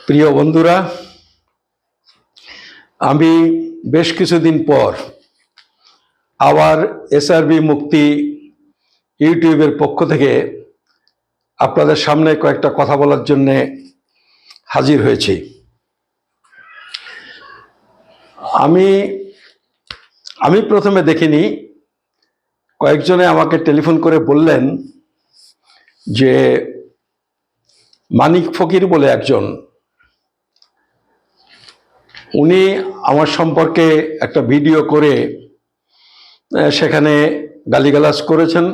প্রিয় বন্ধুরা, আমি বেশ কিছুদিন পর আবার এসআরবি মুক্তি ইউটিউবের পক্ষ থেকে আপনাদের সামনে কয়েকটা কথা বলার জন্য হাজির হয়েছি। আমি প্রথমে দেখিনি, কয়েকজনে আমাকে টেলিফোন করে বললেন যে মানিক ফকির বলে একজন, উনি আমার সম্পর্কে একটা ভিডিও করে সেখানে গালিগালাজ করেছেন।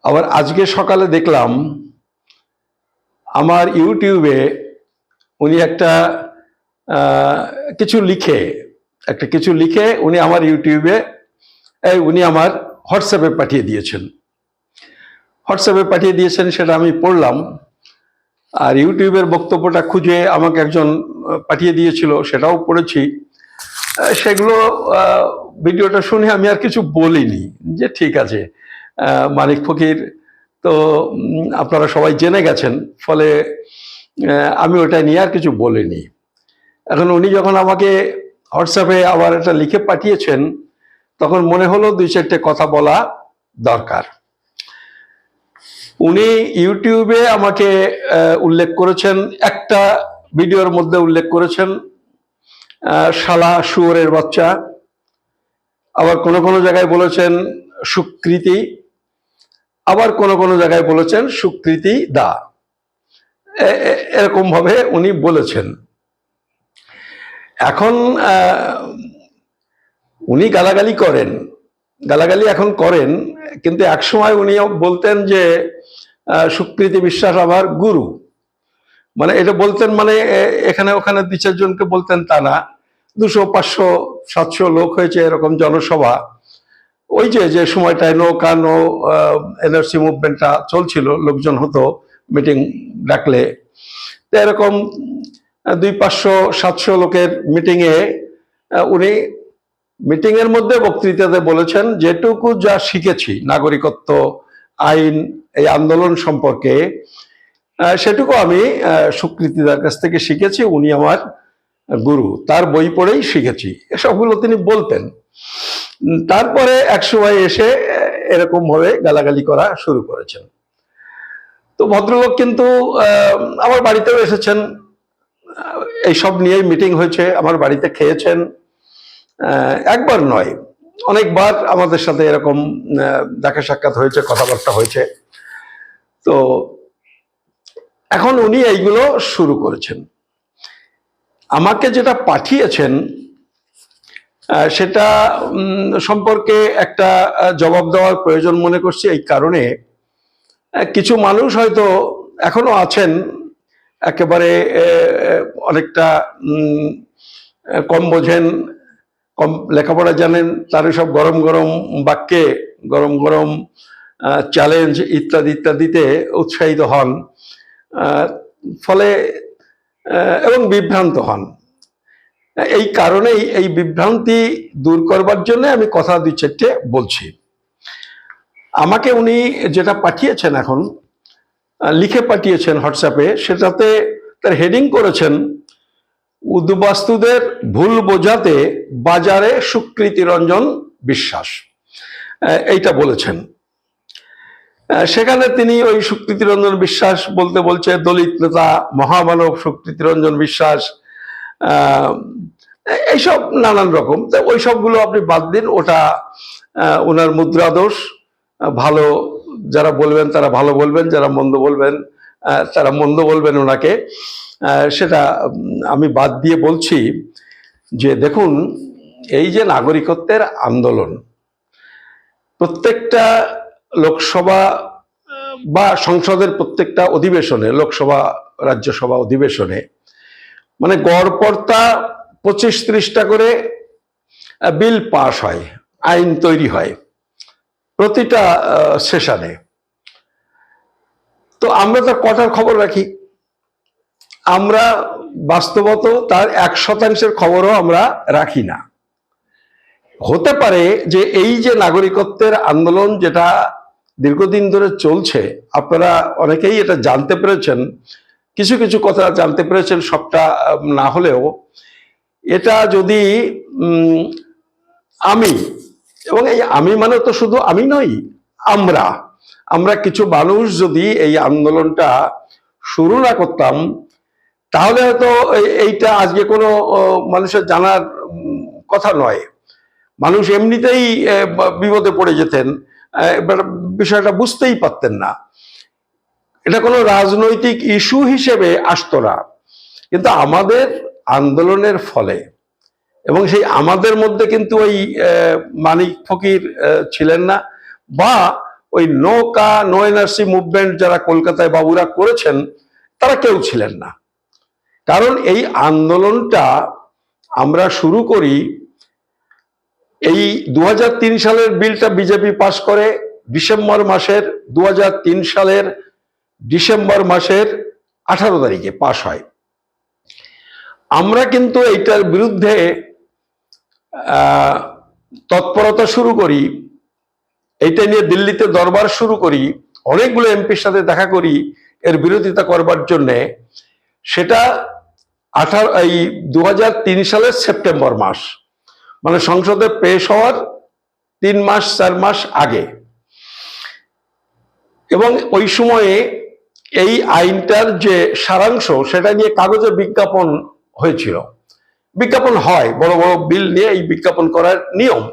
আবার আজকে সকালে দেখলাম আমার ইউটিউবে উনি কিছু লিখে উনি আমার ইউটিউবে উনি আমার হোয়াটসঅ্যাপে পাঠিয়ে দিয়েছেন। সেটা আমি পড়লাম, আর ইউটিউবের বক্তব্যটা খুঁজে আমাকে একজন পাঠিয়ে দিয়েছিল, সেটাও পড়েছি। সেগুলো ভিডিওটা শুনে আমি আর কিছু বলিনি, যে ঠিক আছে, মানিক ফকির তো আপনারা সবাই জেনে গেছেন, ফলে আমি ওটা নিয়ে আর কিছু বলিনি। এখন উনি যখন আমাকে হোয়াটসঅ্যাপে আবার এটা লিখে পাঠিয়েছেন, তখন মনে হলো দুই চারটে কথা বলা দরকার। উনি ইউটিউবে আমাকে উল্লেখ করেছেন, একটা ভিডিওর মধ্যে উল্লেখ করেছেন শালা শুয়োরের বাচ্চা, আবার কোনো কোনো জায়গায় বলেছেন সুকৃতি, আবার কোনো কোনো জায়গায় বলেছেন সুকৃতি দা, এরকম ভাবে উনি বলেছেন। এখন উনি গালাগালি এখন করেন, কিন্তু একসময় উনি বলতেন যে সুকৃতি বিশ্বাস আমার গুরু, মানে এটা বলতেন, মানে এখানে ওখানে দু চারজনকে বলতেন তা না, 200, 500, 700 লোক হয়েছে এরকম জনসভা, ওই যে সময়টায় নো এনআরসি মুভমেন্টটা চলছিল, লোকজন হতো মিটিং ডাকলে, তো এরকম 200, 500, 700 লোকের মিটিংয়ে উনি মিটিংয়ের মধ্যে বক্তৃতাতে বলেছেন, যেটুকু যা শিখেছি নাগরিকত্ব আইন এই আন্দোলন সম্পর্কে, সেটুকু আমি সুকৃতিদার কাছ থেকে শিখেছি, উনি আমার গুরু, তার বই পড়েই শিখেছি, এসবগুলো তিনি বলতেন। তারপরে একসময় এসে এরকম ভাবে গালাগালি করা শুরু করেছেন। তো ভদ্রলোক কিন্তু আমার বাড়িতেও এসেছেন, এইসব নিয়েই মিটিং হয়েছে, আমার বাড়িতে খেয়েছেন, একবার নয় অনেকবার আমাদের সাথে এরকম দেখা সাক্ষাৎ হয়েছে, কথাবার্তা হয়েছে। তো এখন উনি এইগুলো শুরু করেছেন। আমাকে যেটা পাঠিয়েছেন সেটা সম্পর্কে একটা জবাব দেওয়ার প্রয়োজন মনে করছি, এই কারণে কিছু মানুষ হয়তো এখনো আছেন একেবারে অনেকটা কম বোঝেন, কম লেখাপড়া জানেন, তার সব গরম গরম বাক্যে, গরম গরম চ্যালেঞ্জ ইত্যাদিতে উৎসাহিত হন, ফলে এবং বিভ্রান্ত হন। এই কারণেই এই বিভ্রান্তি দূর করবার জন্য আমি কথা দুই চারটে বলছি। আমাকে উনি যেটা পাঠিয়েছেন, এখন লিখে পাঠিয়েছেন হোয়াটসঅ্যাপে, সেটাতে তার হেডিং করেছেন উদ্বাস্তুদের ভুল বোঝাতে বাজারে সুকৃতি রঞ্জন বিশ্বাস, এইটা বলেছেন। সেখানে তিনি ওই সুকৃতি রঞ্জন বিশ্বাস বলছে দলিত নেতা মহামানব সুকৃতি রঞ্জন বিশ্বাস, এইসব নানান রকম। ওই সবগুলো আপনি বাদ দিন, ওটা ওনার মুদ্রা দোষ। ভালো যারা বলবেন তারা ভালো বলবেন, যারা মন্দ বলবেন তারা মন্দ বলবেন ওনাকে, সেটা আমি বাদ দিয়ে বলছি যে দেখুন, এই যে নাগরিকত্বের আন্দোলন, প্রত্যেকটা লোকসভা বা সংসদের প্রত্যেকটা অধিবেশনে, লোকসভা রাজ্যসভা অধিবেশনে, মানে গড়পড়তা 25-30টা করে বিল পাস হয়, আইন তৈরি হয় প্রতিটা সেশনে। তো আমরা তার কটার খবর রাখি? আমরা বাস্তবত তার 1% খবরও আমরা রাখি না। হতে পারে যে এই যে নাগরিকত্বের আন্দোলন যেটা দীর্ঘদিন ধরে চলছে, আপনারা অনেকেই এটা জানতে পেরেছেন কিছু কিছু কথা জানতে পেরেছেন, সবটা না হলেও। এটা যদি আমি, এবং এই আমি মানে তো শুধু আমি নই, আমরা আমরা কিছু মানুষ যদি এই আন্দোলনটা শুরু না করতাম, তাহলে হয়তো এইটা আজকে কোনো মানুষের জানার কথা নয়। মানুষ এমনিতেই বিপদে পড়ে যেতেন, বিষয়টা বুঝতেই পারতেন না, এটা কোনো রাজনৈতিক ইস্যু হিসেবে আসতো না। কিন্তু আমাদের আন্দোলনের ফলে, এবং সেই আমাদের মধ্যে কিন্তু ওই মানিক ফকির ছিলেন না, বা ওই নো এনআরসি মুভমেন্ট যারা কলকাতায় বাবুরা করেছেন তারা কেউ ছিলেন না। কারণ এই আন্দোলনটা আমরা শুরু করি, এই 2003 সালের বিলটা বিজেপি পাশ করে ডিসেম্বর মাসের, 2003 সালের ডিসেম্বর মাসের 18 তারিখে পাশ হয়। আমরা কিন্তু এইটার বিরুদ্ধে তৎপরতা শুরু করি, এইটা নিয়ে দিল্লিতে দরবার শুরু করি, অনেকগুলো এমপির সাথে দেখা করি এর বিরোধিতা করবার জন্যে। সেটা 2003 সালের সেপ্টেম্বর মাস, মানে সংসদে পেশ হওয়ার 3-4 মাস আগে। এবং ওই সময়ে এই আইনটার যে সারাংশ, সেটা নিয়ে কাগজে বিজ্ঞাপন হয়েছিল। বিজ্ঞাপন হয়, বড় বড় বিল নিয়ে এই বিজ্ঞাপন করার নিয়ম,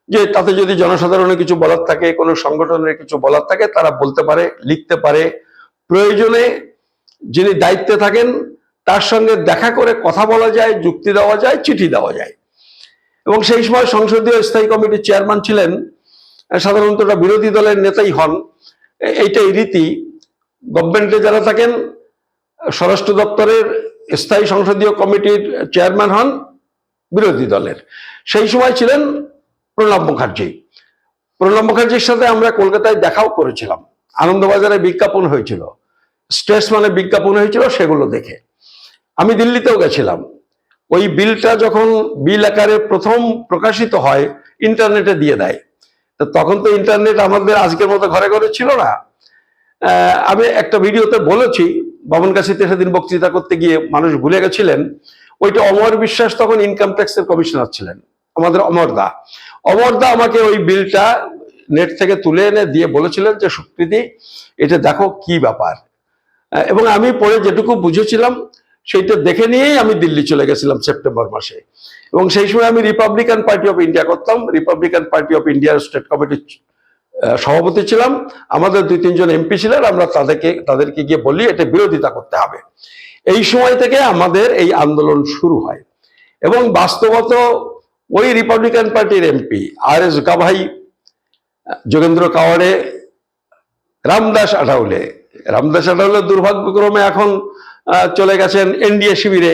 যে তাতে যদি জনসাধারণের কিছু বলার থাকে, কোনো সংগঠনের কিছু বলার থাকে, তারা বলতে পারে, লিখতে পারে। প্রয়োজনে যিনি দায়িত্বে থাকেন তার সঙ্গে দেখা করে কথা বলা যায়, যুক্তি দেওয়া যায়, চিঠি দেওয়া যায়। এবং সেই সময় সংসদীয় স্থায়ী কমিটির চেয়ারম্যান ছিলেন সাধারণত বিরোধী দলের নেতাই হন, এইটাই রীতি। গভর্নমেন্টে যারা থাকেন, স্বরাষ্ট্র দপ্তরের স্থায়ী সংসদীয় কমিটির চেয়ারম্যান হন বিরোধী দলের। সেই সময় ছিলেন প্রণব মুখার্জি। প্রণব মুখার্জির সাথে আমরা কলকাতায় দেখাও করেছিলাম, আনন্দবাজারে বিজ্ঞাপন হয়েছিল, স্টেটসম্যানে বিজ্ঞাপন হয়েছিল, সেগুলো দেখে। আমি দিল্লিতেও গেছিলাম। ওই বিলটা যখন বিল আকারে প্রথম প্রকাশিত হয়, ইন্টারনেটে দিয়ে দেয়। তো তখন তো ইন্টারনেট আমাদের আজকের মতো ঘরে ঘরে ছিল না। আমি একটা ভিডিওতে বলেছি, বামন কাশিতে সেদিন বক্তৃতা করতে গিয়ে মানুষ ভুলে গেছিলেন, ওইটা অমর বিশ্বাস তখন ইনকাম ট্যাক্সের কমিশনার ছিলেন, আমাদের অমরদা। অমরদা আমাকে ওই বিলটা নেট থেকে তুলে এনে দিয়ে বলেছিলেন যে সুকৃতি, এটা দেখো কি ব্যাপার। এবং আমি পরে যেটুকু বুঝেছিলাম সেইটা দেখে নিয়েই আমি দিল্লি চলে গেছিলাম সেপ্টেম্বর মাসে। এবং সেই সময় আমি রিপাবলিকান পার্টি অফ ইন্ডিয়া করতাম, রিপাবলিকান পার্টি অফ ইন্ডিয়ার স্টেট কমিটির সভাপতি ছিলাম। আমাদের 2-3 জন এমপি ছিলেন, আমরা তাদেরকে গিয়ে বলি এটা বিরোধিতা করতে হবে। এই সময় থেকে আমাদের এই আন্দোলন শুরু হয়। এবং বাস্তবত ওই রিপাবলিকান পার্টির এমপি RS গাভাই, যোগেন্দ্র কাওয়াড়ে, রামদাস আঠাউলে দুর্ভাগ্যক্রমে এখন চলে গেছেন এনডিএ শিবিরে,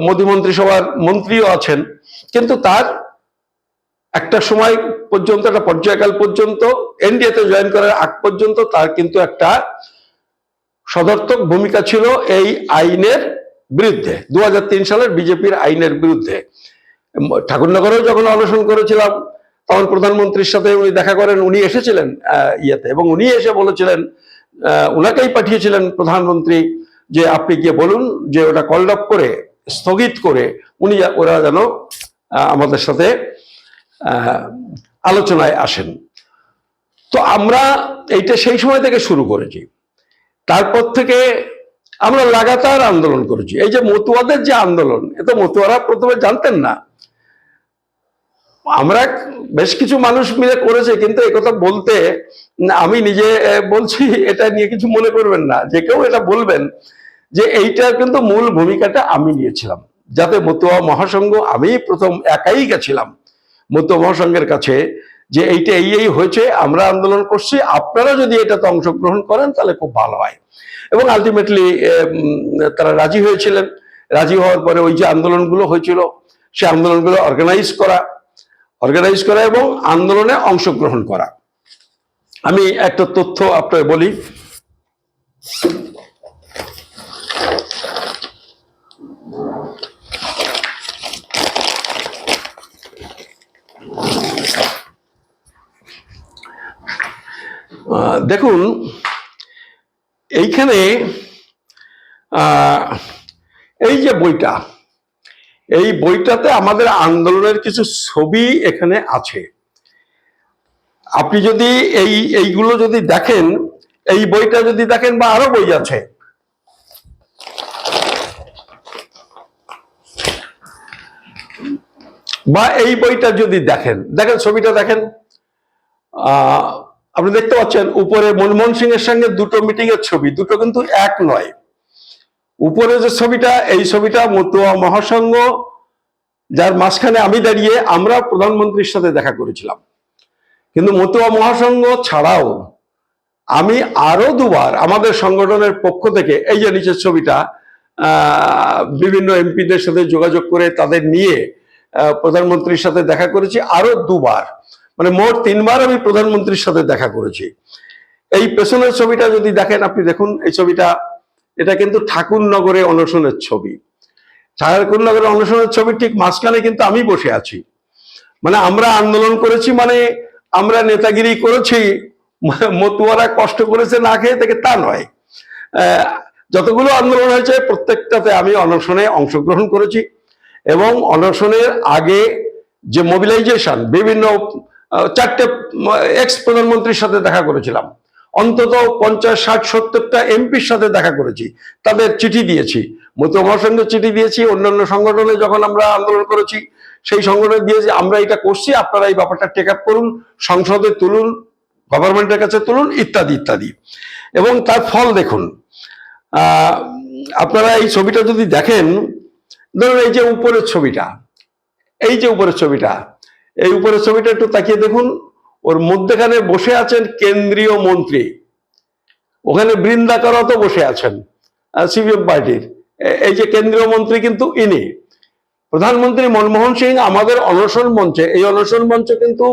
মোদী মন্ত্রিসভার মন্ত্রীও আছেন। কিন্তু তার একটা সময় পর্যন্ত, একটা পর্যায়কাল পর্যন্ত, এনডিএতে জয়েন করার আগ পর্যন্ত তার কিন্তু একটা সদর্থক ভূমিকা ছিল এই আইনের বিরুদ্ধে, 2003 সালের বিজেপির আইনের বিরুদ্ধে। ঠাকুরনগরেও যখন অনশন করেছিলাম, তখন প্রধানমন্ত্রীর সাথে উনি দেখা করেন, উনি এসেছিলেন ইয়েতে, এবং উনি এসে বলেছিলেন, উনাকেই পাঠিয়েছিলেন প্রধানমন্ত্রী, যে আপনি গিয়ে বলুন যে ওটা কল অফ করে, স্থগিত করে ওরা যেন আমাদের সাথে আলোচনায় আসেন। তো আমরা এইটা সেই সময় থেকে শুরু করেছি। তারপর থেকে আমরা লাগাতার আন্দোলন করেছি। এই যে মতুয়াদের যে আন্দোলন, এ তো মতুয়ারা প্রথমে জানতেন না। আমরা বেশ কিছু মানুষ মিলে করেছে, কিন্তু একথা বলতে আমি নিজে বলছি, এটা নিয়ে কিছু মনে করবেন না, যে কেউ এটা বলবেন যে এইটার কিন্তু মূল ভূমিকাটা আমি নিয়েছিলাম। যাতে মতুয়া মহাসংঘ, আমি প্রথম একাই গেছিলাম মতুয়া মহাসংঘের কাছে, যে এইটা এই হয়েছে, আমরা আন্দোলন করছি, আপনারা যদি এটাতে অংশগ্রহণ করেন তাহলে খুব ভালো হয়। এবং আলটিমেটলি তারা রাজি হয়েছিলেন। রাজি হওয়ার পরে ওই যে আন্দোলনগুলো হয়েছিল, সে আন্দোলনগুলো অর্গানাইজ করা এবং আন্দোলনে অংশগ্রহণ করা। আমি একটা তথ্য আপনাকে বলি। দেখুন, এইখানে আহ, এই যে বইটা, এই বইটাতে আমাদের আন্দোলনের কিছু ছবি এখানে আছে। আপনি যদি এইগুলো যদি দেখেন, এই বইটা যদি দেখেন, বা আরো বই আছে, বা এই বইটা যদি দেখেন, দেখেন ছবিটা দেখেন, আপনি দেখতে পাচ্ছেন উপরে মনমোহন সিং এর সঙ্গে দুটো মিটিং এর ছবি, দুটো কিন্তু এক নয়। উপরে যে ছবিটা, এই ছবিটা মতুয়া মহাসংঘ, যার মাঝখানে আমি দাঁড়িয়ে, আমরা প্রধানমন্ত্রীর সাথে দেখা করেছিলাম। কিন্তু মতুয়া মহাসংঘ ছাড়াও আমি আরো দুবার আমাদের সংগঠনের পক্ষ থেকে, এই যে নিচের ছবিটা, বিভিন্ন এমপিদের সাথে যোগাযোগ করে তাদের নিয়ে প্রধানমন্ত্রীর সাথে দেখা করেছি আরো দুবার, মানে মোট 3বার আমি প্রধানমন্ত্রীর সাথে দেখা করেছি। এই পেছনের ছবিটা যদি দেখেন, আপনি দেখুন এই ছবিটা, এটা কিন্তু ঠাকুরনগরে অনশনের ছবি। ঠাকুরনগরে অনশনের ছবি ঠিক মাঝখানে কিন্তু আমি বসে আছি। মানে আমরা আন্দোলন করেছি, মানে আমরা নেতাগিরি করেছি, মতুয়ারা কষ্ট করেছে না খেয়ে থেকে, তা নয়। যতগুলো আন্দোলন হয়েছে প্রত্যেকটাতে আমি অনশনে অংশগ্রহণ করেছি, এবং অনশনের আগে যে মোবিলাইজেশন, বিভিন্ন 4টে এক্স প্রধানমন্ত্রীর সাথে দেখা করেছিলাম, অন্তত 50, 60, 70টা এমপির সাথে দেখা করেছি, তাদের চিঠি দিয়েছি, মতুয়া মহাসংঘের চিঠি দিয়েছি, অন্যান্য সংগঠনে যখন আমরা আন্দোলন করেছি সেই সংগঠনে দিয়েছি, আমরা এটা করছি, আপনারা এই ব্যাপারটা টেক আপ করুন, সংসদে তুলুন, গভর্নমেন্টের কাছে তুলুন, ইত্যাদি ইত্যাদি। এবং তার ফল দেখুন। আপনারা এই ছবিটা যদি দেখেন, ধরুন এই যে উপরের ছবিটা, এই যে উপরের ছবিটা, এই উপরের ছবিটা একটু তাকিয়ে দেখুন, ওর মধ্যেখানে বসে আছেন কেন্দ্রীয় মন্ত্রী, ওখানে বৃন্দাকারত বসে আছেন সিপিএম পার্টির। এই যে কেন্দ্রীয় মন্ত্রী কিন্তু ইনি প্রধানমন্ত্রী মনমোহন সিং আমাদের অনশন মঞ্চে, এই অনশন মঞ্চ কিন্তু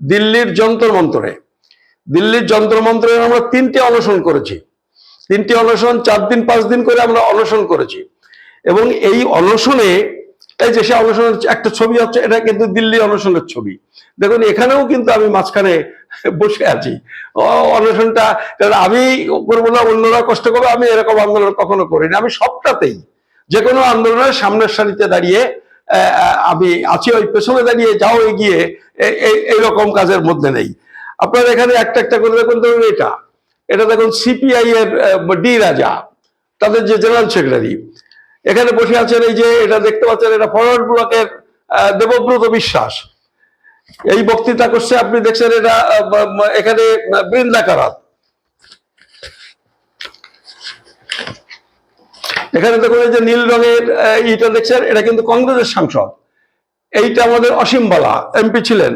দিল্লির যন্তর মন্তরে, দিল্লির যন্তর মন্তরে আমরা 3টে অনশন করেছি, 3টে অনশন 4 দিন 5 দিন করে আমরা অনশন করেছি। এবং এই অনশনে, এই যে সে অনশনের একটা ছবি হচ্ছে, এটা কিন্তু দিল্লি অনশনের ছবি। দেখুন এখানেও কিন্তু আমি মাঝখানে বসে আছি। অনশনটা আমি করবো না, অন্যরা কষ্ট করবে, আমি এরকম আন্দোলন কখনো করিনি। আমি সবটাতেই, যে কোনো আন্দোলনের সামনের সারিতে দাঁড়িয়ে আমি আছি, ওই পেছনে দাঁড়িয়ে যাও এগিয়ে, এইরকম কাজের মধ্যে নেই। আপনারা এখানে একটা একটা করে দেখুন, ধরুন এটা দেখুন সিপিআই এর ডি রাজা, তাদের যে জেনারেল সেক্রেটারি, এখানে বসে আছেন। এই যে এটা দেখতে পাচ্ছেন, এটা ফরওয়ার্ড ব্লকের দেবব্রত বিশ্বাস, এই বক্তৃতা করছে, আপনি দেখছেন। এটা এখানে বৃন্দাকারাত, এখানে দেখুন এই যে নীল রঙের ইটা দেখছেন, এটা কিন্তু কংগ্রেসের সাংসদ, এইটা আমাদের অসীম বালা এমপি ছিলেন।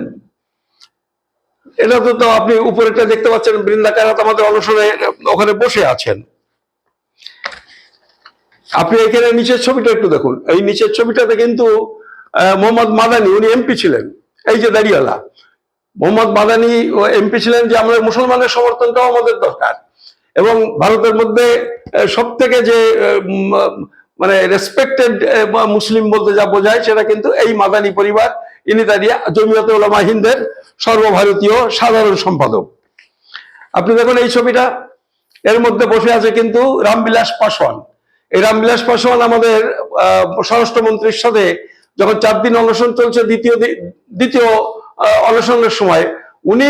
এটা তো আপনি উপরেটা দেখতে পাচ্ছেন, বৃন্দাকারাত আমাদের অনশনে ওখানে বসে আছেন। আপনি এখানে নিচের ছবিটা একটু দেখুন, এই নিচের ছবিটাতে কিন্তু মোহাম্মদ মাদানি, উনি এমপি ছিলেন, এই যে দাঁড়িয়ালা মোহাম্মদ মাদানি এমপি ছিলেন, যে আমাদের মুসলমানের সমর্থনটাও আমাদের দরকার, এবং ভারতের মধ্যে সব থেকে যে মানে রেসপেক্টেড মুসলিম বলতে যা বোঝায়, সেটা কিন্তু এই মাদানি পরিবার। ইনি দাঁড়িয়ে জমিয়তে উলামা হিন্দের সর্বভারতীয় সাধারণ সম্পাদক। আপনি দেখুন এই ছবিটা, এর মধ্যে বসে আছে কিন্তু রামবিলাস পাসওয়ান। এই রামবিলাস পাসওয়ান আমাদের স্বরাষ্ট্রমন্ত্রীর সাথে যখন 4 দিন অনশন চলছে, দ্বিতীয় অনশনের সময় উনি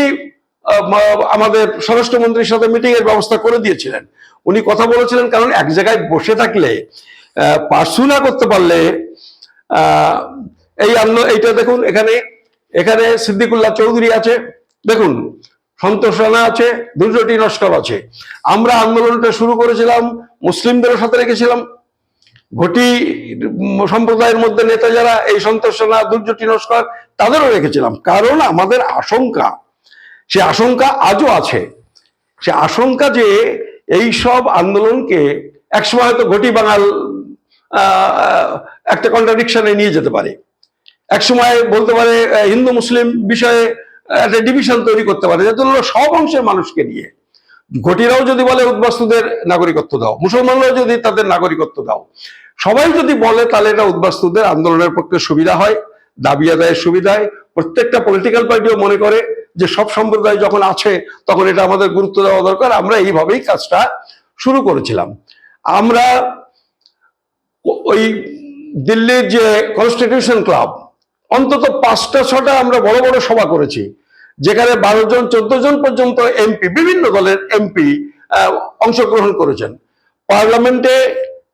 আমাদের স্বরাষ্ট্রমন্ত্রীর সাথে মিটিং এর ব্যবস্থা করে দিয়েছিলেন। উনি কথা বলেছিলেন, কারণ এক জায়গায় বসে থাকলে, পার্সুনা করতে পারলে, এইটা দেখুন, এখানে সিদ্দিকুল্লাহ চৌধুরী আছে, দেখুন সন্তোষ রানা আছে, দুর্জটি নস্কর আছে। আমরা আন্দোলনটা শুরু করেছিলাম, মুসলিমদেরও সাথে রেখেছিলাম, ঘটি সম্প্রদায়ের মধ্যে নেতা যারা, এই সন্তোষ রানা, দুর্জটি নস্কর, তাদেরও রেখেছিলাম। কারণ আমাদের আশঙ্কা, সে আশঙ্কা আজও আছে, সে আশঙ্কা যে এই সব আন্দোলনকে একসময় হয়তো ঘটি বাঙাল একটা কন্ট্রাডিকশনে নিয়ে যেতে পারে, একসময় বলতে পারে হিন্দু মুসলিম বিষয়ে একটা ডিভিশন তৈরি করতে পারে, যাতে সব অংশের মানুষকে নিয়ে। ঘটিরাও যদি বলে উদ্বাস্তুদের নাগরিকত্ব দাও, মুসলমানরাও যদি তাদের নাগরিকত্ব দাও, সবাই যদি বলে, তাহলে এটা উদ্বাস্তুদের আন্দোলনের পক্ষে সুবিধা হয়, দাবি আদায়ের সুবিধায়। প্রত্যেকটা পলিটিক্যাল পার্টিও মনে করে যে সব সম্প্রদায় যখন আছে, তখন এটা আমাদের গুরুত্ব দেওয়া দরকার। আমরা এইভাবেই কাজটা শুরু করেছিলাম। আমরা ওই দিল্লির যে কনস্টিটিউশন ক্লাব, অন্তত 5টা-6টা আমরা বড় বড় সভা করেছি, যেখানে 12 জন 14 জন পর্যন্ত এমপি, বিভিন্ন দলের এমপি অংশগ্রহণ করেছেন। পার্লামেন্টে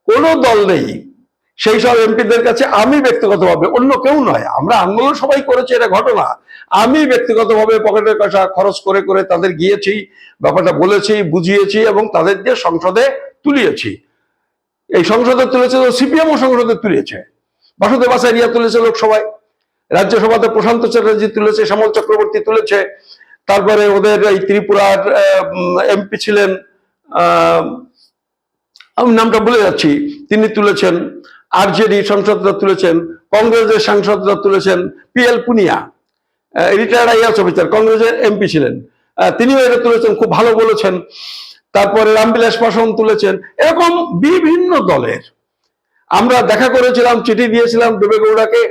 কোনো দল নেই, সেই সব এমপিদের কাছে আমি ব্যক্তিগতভাবে, অন্য কেউ নয়, আমরা আন্দোলন সবাই করেছি, এটা ঘটনা, আমি ব্যক্তিগতভাবে পকেটের পয়সা খরচ করে করে তাদের গিয়েছি, ব্যাপারটা বলেছি, বুঝিয়েছি এবং তাদের দিয়ে সংসদে তুলিয়েছি। এই সংসদে তুলেছে, সিপিএমও সংসদে তুলেছে, বাসুদেব আচারিয়া তুলেছে লোকসভায়, রাজ্যসভাতে প্রশান্ত চ্যাটার্জি তুলেছে, শ্যামল চক্রবর্তী তুলেছে, তারপরে ওদের এই ত্রিপুরার এমপি ছিলেন, আমি নামটা ভুলে যাচ্ছি, তিনি তুলেছেন, আরজেডি সাংসদরা তুলেছেন, কংগ্রেসের সাংসদরা তুলেছেন, PL Punia retired IAS officer, কংগ্রেসের এমপি ছিলেন, তিনিও এটা তুলেছেন, খুব ভালো বলেছেন। তারপরে রামবিলাস পাসওয়ান তুলেছেন, এরকম বিভিন্ন দলের। আমরা দেখা করেছিলাম, চিঠি দিয়েছিলাম দেবেগৌড়াকে,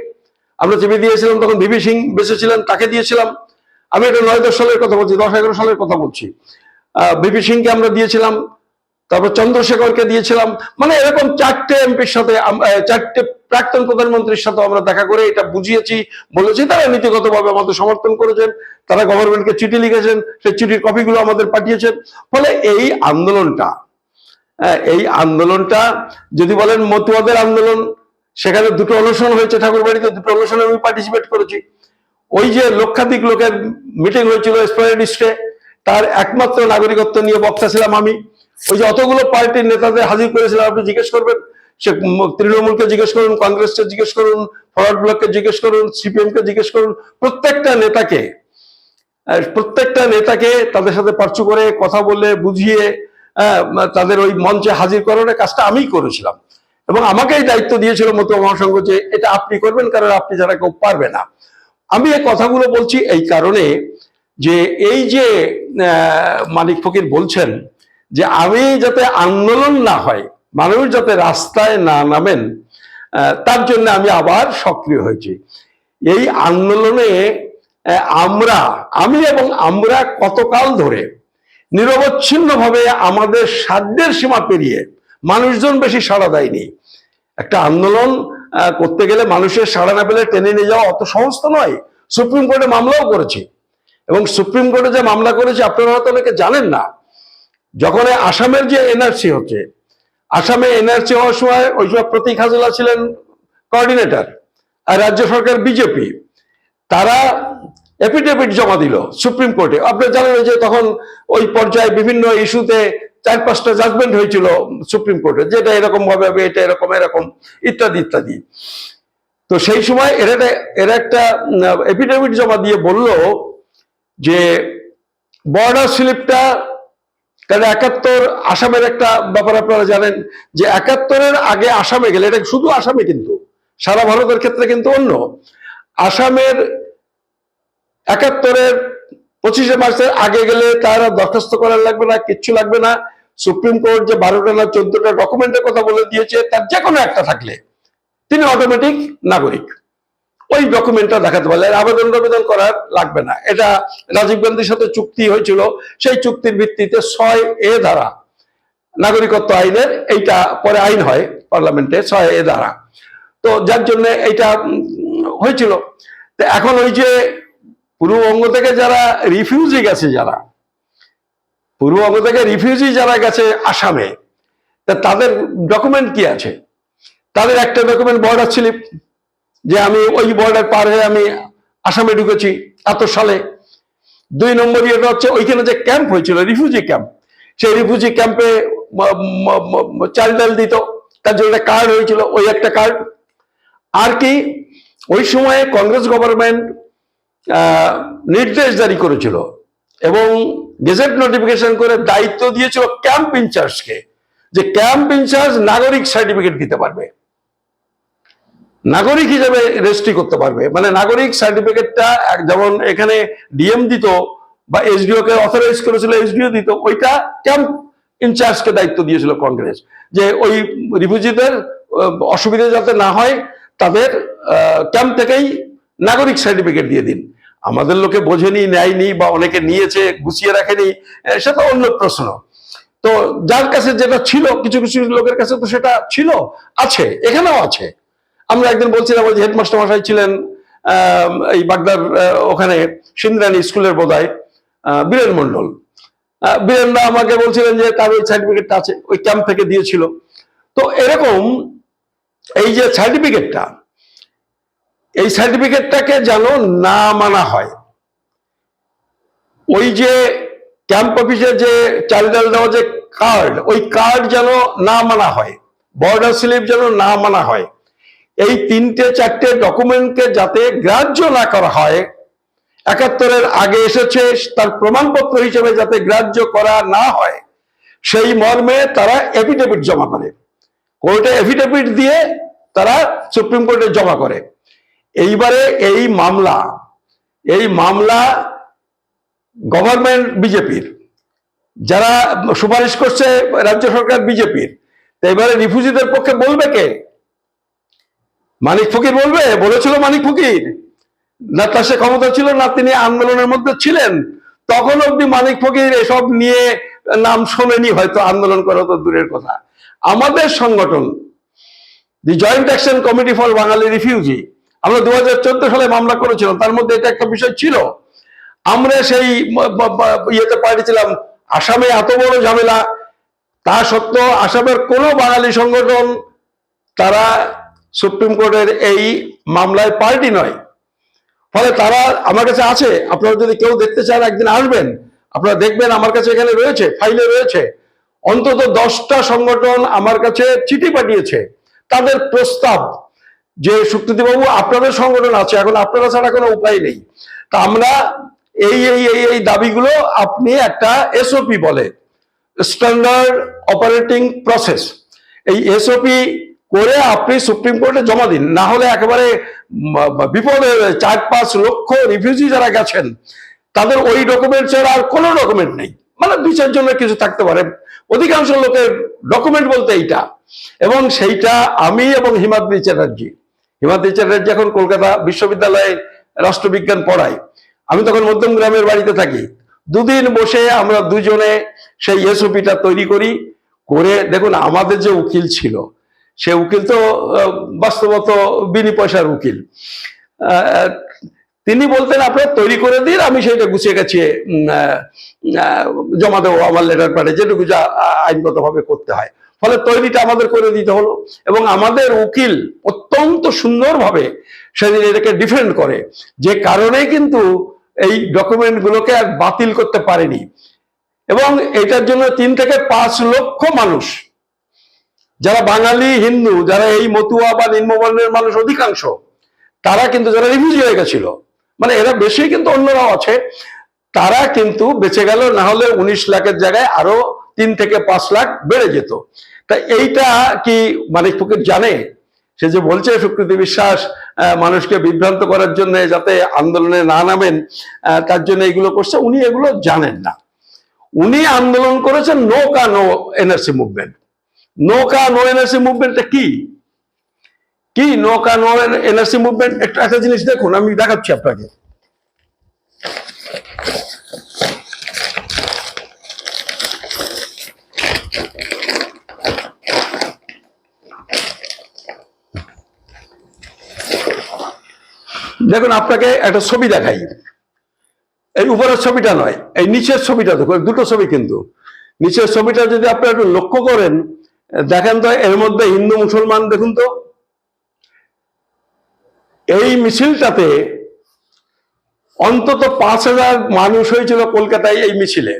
আমরা চিঠি দিয়েছিলাম, তখন ভিপি সিং বেঁচে ছিলেন, তাকে দিয়েছিলাম। আমি এটা 9-10 সালের কথা বলছি, 10-11 সালের কথা বলছি। ভিপি সিংকে আমরা দিয়েছিলাম, তারপর চন্দ্রশেখরকে দিয়েছিলাম, মানে এরকম 4টে এমপির সাথে, 4টে প্রাক্তন প্রধানমন্ত্রীর সাথে আমরা দেখা করে এটা বুঝিয়েছি, বলেছি, তারা নীতিগতভাবে আমাদের সমর্থন করেছেন, তারা গভর্নমেন্টকে চিঠি লিখেছেন, সেই চিঠির কপিগুলো আমাদের পাঠিয়েছেন। ফলে এই আন্দোলনটা যদি বলেন মতুয়াদের আন্দোলন, সেখানে 2টো অনশন হয়েছে ঠাকুরবাড়িতে, 2টো অনশনে আমি পার্টিসিপেট করেছি। ওই যে লক্ষাধিক লোকের মিটিং হয়েছিল এসপ্লানেড স্ট্রিটে, তার একমাত্র নাগরিকত্ব নিয়ে বক্তা ছিলাম আমি। ওই যে অতগুলো পার্টির নেতাদের হাজির করেছিলাম, আপনি জিজ্ঞেস করবেন, সে তৃণমূলকে জিজ্ঞেস করুন, কংগ্রেসকে জিজ্ঞেস করুন, ফরওয়ার্ড ব্লককে জিজ্ঞেস করুন, সিপিএম কে জিজ্ঞেস করুন, প্রত্যেকটা নেতাকে তাদের সাথে পার্চু করে কথা বলে বুঝিয়ে তাদের ওই মঞ্চে হাজির করানোর কাজটা আমিই করেছিলাম, এবং আমাকেই দায়িত্ব দিয়েছিল মতুয়া মহাসংঘ যে এটা আপনি করবেন, কারণ আপনি যারা কেউ পারবে না। আমি এই কথাগুলো বলছি এই কারণে যে এই যে মানিক ফকির বলছেন যে আমি যাতে আন্দোলন না হয়, মানুষ যাতে রাস্তায় না নামেন, তার জন্য আমি আবার সক্রিয় হয়েছি। এই আন্দোলনে আমরা কতকাল ধরে নিরবচ্ছিন্নভাবে আমাদের সাধ্যের সীমা পেরিয়ে, মানুষজন বেশি সাড়া দেয়নি। একটা আন্দোলন করতে গেলে মানুষের সাড়া না পেলে টেনে নিয়ে যাওয়া অত সহজ তো নয়। সুপ্রিম কোর্টে মামলাও করেছি, এবং সুপ্রিম কোর্টে যে মামলা করেছি আপনারা হয়তো অনেকে জানেন না। যখন আসামের যে এনআরসি হচ্ছে, আসামে এনআরসি হওয়ার সময় ওই সময় প্রতীক হাজেলা ছিলেন কোঅর্ডিনেটর, আর রাজ্য সরকার বিজেপি, তারা এফিডেভিট জমা দিল সুপ্রিম কোর্টে। আপনারা জানেন যে তখন ওই পর্যায়ে বিভিন্ন ইস্যুতে 4-5টা জাজমেন্ট হয়েছিল সুপ্রিম কোর্টে, যেটা এরকম ভাবে হবে, এটা এরকম এরকম ইত্যাদি ইত্যাদি। তো সেই সময় এরা একটা এফিডেভিট জমা দিয়ে বলল যে বর্ডার স্লিপটা, কারণ 71 আসামের একটা ব্যাপার আপনারা জানেন যে 71-এর আগে আসামে গেলে, এটা শুধু আসামে কিন্তু, সারা ভারতের ক্ষেত্রে কিন্তু অন্য, আসামের 71-এর 25শে মার্চের আগে গেলে তারা দরখাস্ত করার লাগবে না, কিচ্ছু লাগবে না। সুপ্রিম কোর্ট যে 12টা না 14টা ডকুমেন্টের কথা বলে দিয়েছে, তার যে কোনো একটা থাকলে তিনি অটোমেটিক নাগরিক। ওই ডকুমেন্টটা দেখাতে পারলে আবেদন করার লাগবে না। এটা রাজীব গান্ধীর সাথে চুক্তি হয়েছিল, সেই চুক্তির ভিত্তিতে 6A ধারা নাগরিকত্ব আইনের, এইটা পরে আইন হয় পার্লামেন্টে 6A ধারা, তো যার জন্য এইটা হয়েছিল। তো এখন ওই যে পূর্ববঙ্গ থেকে যারা রিফিউজি গেছে, পূর্ববঙ্গ থেকে রিফিউজি যারা গেছে আসামে, তা তাদের ডকুমেন্ট কি আছে? তাদের একটা ডকুমেন্ট বর্ডার স্লিপ, যে আমি ওই বর্ডার পার হয়ে আমি আসামে ঢুকেছি এত সালে। 2 নম্বর ইয়েটা হচ্ছে ওইখানে যে ক্যাম্প হয়েছিল, রিফিউজি ক্যাম্প, সেই রিফিউজি ক্যাম্পে চাল ডাল দিত, তার জন্য একটা কার্ড হয়েছিল, ওই একটা কার্ড। আর কি ওই সময়ে কংগ্রেস গভর্নমেন্ট নির্দেশ জারি করেছিল এবং গেজেট নোটিফিকেশন করে দায়িত্ব দিয়েছিল ক্যাম্প ইনচার্জকে, যে ক্যাম্প ইনচার্জ নাগরিক সার্টিফিকেট দিতে পারবে, নাগরিক হিসেবে রেজিস্ট্রি করতে পারবে। মানে নাগরিক সার্টিফিকেটটা যেমন এখানে ডিএম দিত বা এসডিও কে অথরাইজ করেছিল, এসডিও দিত, ওইটা ক্যাম্প ইনচার্জকে দায়িত্ব দিয়েছিল কংগ্রেস, যে ওই রিফিউজিদের অসুবিধা যাতে না হয় তাদের ক্যাম্প থেকেই নাগরিক সার্টিফিকেট দিয়ে দিন। আমাদের লোকে বোঝেনি, নেয়নি, বা অনেকে নিয়েছে গুছিয়ে রাখেনি, সেটা অন্য প্রশ্ন। তো যার কাছে যেটা ছিল, কিছু কিছু লোকের কাছে তো সেটা ছিল, আছে, এখানেও আছে। আমরা একদিন বলছিলাম ওই যে হেডমাস্টার মশাই ছিলেন এই বাগদার ওখানে সিন্দ্রানী স্কুলের বোধহয় বীরেন মন্ডল, বীরেনরা আমাকে বলছিলেন যে তার ওই সার্টিফিকেটটা আছে, ওই ক্যাম্প থেকে দিয়েছিল। তো এরকম এই যে সার্টিফিকেটটা, এই সার্টিফিকেটটাকে যেন না মানা হয়। ওই যে ক্যাম্প অফিসে যে চাল ডাল দেওয়া যে কার্ড, ওই কার্ড যেন না মানা হয়, বর্ডার স্লিপ যেন না মানা হয়, এই 3-4টে ডকুমেন্টকে যাতে গ্রাহ্য না করা হয়, 71-এর আগে এসেছে তার প্রমাণপত্র হিসেবে যাতে গ্রাহ্য করা না হয়, সেই মর্মে তারা এফিডেভিট জমা করে, কোর্টে এফিডেভিট দিয়ে তারা সুপ্রিম কোর্টে জমা করে। এইবারে এই মামলা গভর্নমেন্ট বিজেপির, যারা সুপারিশ করছে রাজ্য সরকার বিজেপির, তো এবারে রিফিউজিদের পক্ষে বলবে কে? মানিক ফকির বলবে? বলেছিল মানিক ফকির? না তার সে ক্ষমতা ছিল না, তিনি আন্দোলনের মধ্যে ছিলেন? তখন অব্দি মানিক ফকির এসব নিয়ে নাম শোনেনি, হয়তো আন্দোলন করা তো দূরের কথা। আমাদের সংগঠন the joint action committee for Bengali refugee, আমরা 2014 সালে মামলা করেছিলাম, তার মধ্যে এটা একটা বিষয় ছিল। আমরা সেই ইয়েতে পাঠিয়েছিলাম, আসামে এত বড় ঝামেলা, তা সত্ত্বেও আসামের কোনো বাঙালি সংগঠন তারা সুপ্রিম কোর্টের এই মামলায় পার্টি নয়। ফলে তারা আমার কাছে আছে, আপনারা যদি কেউ দেখতে চান একদিন আসবেন, আপনারা দেখবেন আমার কাছে এখানে রয়েছে, ফাইলে রয়েছে। অন্তত 10টা সংগঠন আমার কাছে চিঠি পাঠিয়েছে, তাদের প্রস্তাব যে শুক্রদীপবাবু আপনাদের সংগঠন আছে, এখন আপনারা ছাড়া কোনো উপায় নেই, তা আমরা এই এই এই এই দাবিগুলো আপনি একটা এসওপি বলে স্ট্যান্ডার্ড অপারেটিং প্রসেস, এই এসওপি করে আপনি সুপ্রিম কোর্টে জমা দিন, না হলে একেবারে বিপদে 4-5 লক্ষ রিফিউজি যারা গেছেন তাদের ওই ডকুমেন্ট ছাড়া আর কোনো ডকুমেন্ট নেই। মানে 2-4 জনের কিছু থাকতে পারে, অধিকাংশ লোকের ডকুমেন্ট বলতে এইটা। এবং সেইটা আমি এবং হিমাদ্রি চ্যাটার্জি এখন কলকাতা বিশ্ববিদ্যালয়ে রাষ্ট্রবিজ্ঞান পড়াই, আমি তখন মধ্যম গ্রামের বাড়িতে থাকি। দুদিন বসে আমরা দুজনে সেই এসওপিটা তৈরি করি, করে দেখুন আমাদের যে উকিল ছিল, সে উকিল তো বাস্তবত বিনি পয়সার উকিল, তিনি বলতেন আপনারা তৈরি করে দিন, আমি সেইটা গুছিয়ে গেছে জমা দেবো আমার লেটার প্যাডে, যেটুকু যা আইনগতভাবে করতে হয়। ফলে তৈরিটা আমাদের করে দিতে হলো, এবং আমাদের উকিল অত্যন্ত সুন্দরভাবে সেদিন এটাকে ডিফেন্ড করে, যে কারণে কিন্তু এই ডকুমেন্টগুলোকে আর বাতিল করতে পারেনি। এবং এটার জন্য 3-5 লক্ষ মানুষ, যারা বাঙালি হিন্দু, যারা এই মতুয়া বা নিম্নবর্ণের মানুষ অধিকাংশ, তারা কিন্তু যারা রিফিউজি হয়ে গেছিল, মানে এরা বেশি কিন্তু অন্যরাও আছে, তারা কিন্তু বেঁচে গেল, না হলে 19 লাখের জায়গায় আরো 3-5 লাখ বেড়ে যেত। তা এইটা কি মানিক ফকির জানে? সে যে বলছে সুকৃতি বিশ্বাস মানুষকে বিভ্রান্ত করার জন্য যাতে আন্দোলনে না নামেন, তার জন্য এগুলো করছে, উনি এগুলো জানেন না। উনি আন্দোলন করেছেন নৌকা নো এনআরসি মুভমেন্ট। নৌকা নো এনআরসি মুভমেন্টটা কি? নৌকা নো এনআরসি মুভমেন্ট একটা জিনিস দেখুন, আমি দেখাচ্ছি আপনাকে। দেখুন আপনাকে একটা ছবি দেখাই, এই উপরের ছবিটা নয়, এই নিচের ছবিটা দেখুন, দুটো ছবি কিন্তু। নিচের ছবিটা যদি আপনারা একটু লক্ষ্য করেন, দেখেন তো এর মধ্যে হিন্দু মুসলমান দেখুন তো। এই মিছিলটাতে অন্তত 5,000 মানুষ হয়েছিল কলকাতায় এই মিছিলে।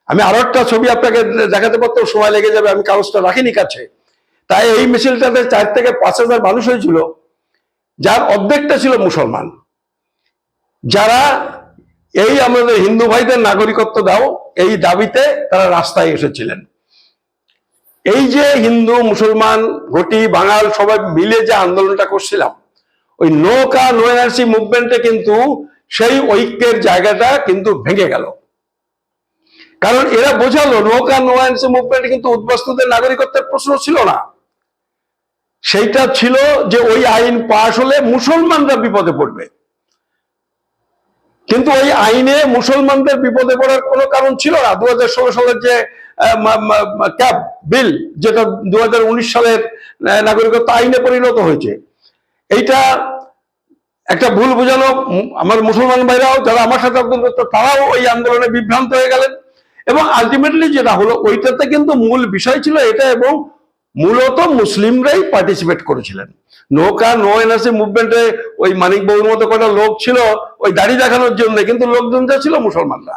আমি আরো একটা ছবি আপনাকে দেখাতে পারতেও সময় লেগে যাবে, আমি কাগজটা রাখিনি কাছে। তাই এই মিছিলটাতে 4-5,000 মানুষ হয়েছিল, যার অর্ধেকটা ছিল মুসলমান, যারা এই আমাদের হিন্দু ভাইদের নাগরিকত্ব দাও এই দাবিতে তারা রাস্তায় এসেছিলেন। এই যে হিন্দু মুসলমান ঘটি বাঙাল সবাই মিলে যে আন্দোলনটা করছিলাম, ওই নৌকা নো এনআরসি মুভমেন্টে কিন্তু সেই ঐক্যের জায়গাটা কিন্তু ভেঙে গেল। কারণ এরা বোঝালো নৌকা নো এনআরসি মুভমেন্ট কিন্তু উদ্বাস্তুদের নাগরিকত্বের প্রশ্ন ছিল না, সেইটা ছিল যে ওই আইন পাশ হলে মুসলমানরা বিপদে পড়বে। কিন্তু ওই আইনে মুসলমানদের বিপদে পড়ার কোনো কারণ ছিল না। 2016 সালের যে ক্যাব বিল, যেটা 2019 সালের নাগরিকত্ব আইনে পরিণত হয়েছে, এইটা একটা ভুল বোঝানো। আমার মুসলমান ভাইরাও যারা আমার সাথে আন্দোলন করতো তারাও ওই আন্দোলনে বিভ্রান্ত হয়ে গেলেন, এবং আলটিমেটলি যেটা হলো ওইটাতে কিন্তু মূল বিষয় ছিল এটা, এবং মূলত মুসলিমরাই পার্টিসিপেট করেছিলেন। নো এনআরসি মুভমেন্টে ওই মানিক বাবুর মতো কটা লোক ছিল ওই দাড়ি দেখানোর জন্য, কিন্তু লোকজন যা ছিল মুসলমানরা।